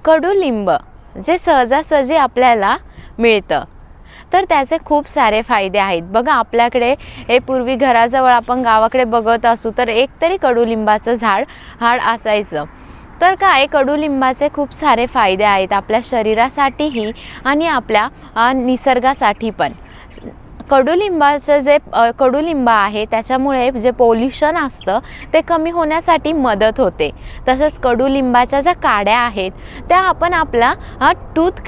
कडुलिंब जे सहजासहजी आपल्याला मिळतं, तर त्याचे खूप सारे फायदे आहेत। बघा, आपल्याकडे हे पूर्वी घराजवळ आपण गावाकडे बघत असू तर एकतरी कडुलिंबाचं झाड असायचं। तर काय, कडुलिंबाचे खूप सारे फायदे आहेत आपल्या शरीरासाठीही आणि आपल्या निसर्गासाठी पण। कडुलिंबाचं जे कडुलिंब आहे त्याच्यामुळे जे पोल्युशन असतं ते कमी होण्यासाठी मदत होते। तसंच कडुलिंबाच्या ज्या काड्या आहेत त्या आपण आपला टीथ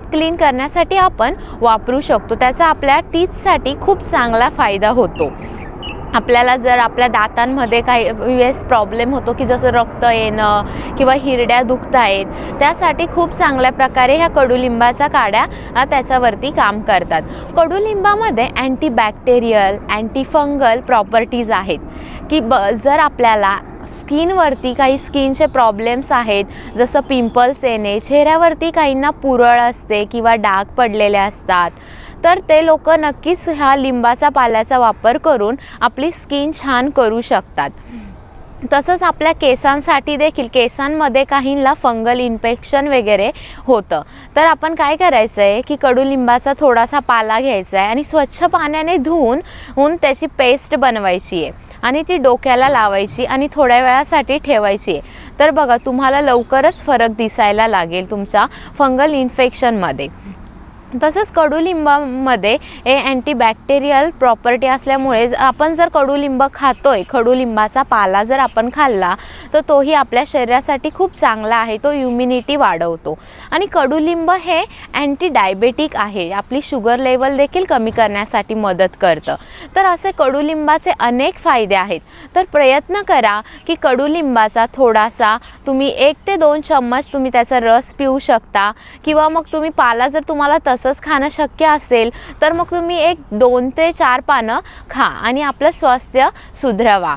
क्लीन करण्यासाठी आपण वापरू शकतो। त्याचा आपल्या टीथसाठी खूप चांगला फायदा होतो। आपल्याला जर आपल्या दातांमध्ये काही वेळेस प्रॉब्लेम होतो की जसं रक्त येणं किंवा हिरड्या दुखत आहेत, त्यासाठी खूप चांगल्या प्रकारे ह्या कडुलिंबाच्या काड्या त्याच्यावरती काम करतात। कडुलिंबामध्ये अँटीबॅक्टेरियल, अँटीफंगल प्रॉपर्टीज आहेत की जर आपल्याला स्किनवरती काही स्किनचे प्रॉब्लेम्स आहेत, जसं पिंपल्स येणे, चेहऱ्यावरती काहींना पुरळ असते किंवा डाग पडलेले असतात, तर ते लोक नक्कीच ह्या लिंबाचा पाल्याचा वापर करून आपली स्किन छान करू शकतात। तसंच आपल्या केसांसाठी देखील, केसांमध्ये काहींना फंगल इन्फेक्शन वगैरे होतं, तर आपण काय करायचं आहे की कडुलिंबाचा थोडासा पाला घ्यायचा आहे आणि स्वच्छ पाण्याने धुवून त्याची पेस्ट बनवायची आहे आणि ती डोक्याला लावायची आणि थोड्या वेळासाठी ठेवायची आहे। तर बघा, तुम्हाला लवकरच फरक दिसायला लागेल तुमच्या फंगल इन्फेक्शनमध्ये। तसंच कडुलिंबामध्ये हे अँटीबॅक्टेरियल प्रॉपर्टी असल्यामुळे आपण जर कडुलिंब खातोय, कडुलिंबाचा पाला जर आपण खाल्ला तर तोही आपल्या शरीरासाठी खूप चांगला आहे, तो इम्युनिटी वाढवतो। आणि कडुलिंब हे अँटी डायबेटिक आहे, आपली शुगर लेवल देखील कमी करण्यासाठी मदत करतं। तर असे कडुलिंबाचे अनेक फायदे आहेत। तर प्रयत्न करा की कडुलिंबाचा थोडासा तुम्ही 1 ते 2 चम्मच तुम्ही त्याचा रस पिऊ शकता, किंवा मग तुम्ही पाला जर तुम्हाला तसंच खाणं शक्य असेल तर मग तुम्ही 1, 2 ते 4 पानं खा आणि आपलं स्वास्थ्य सुधरवा।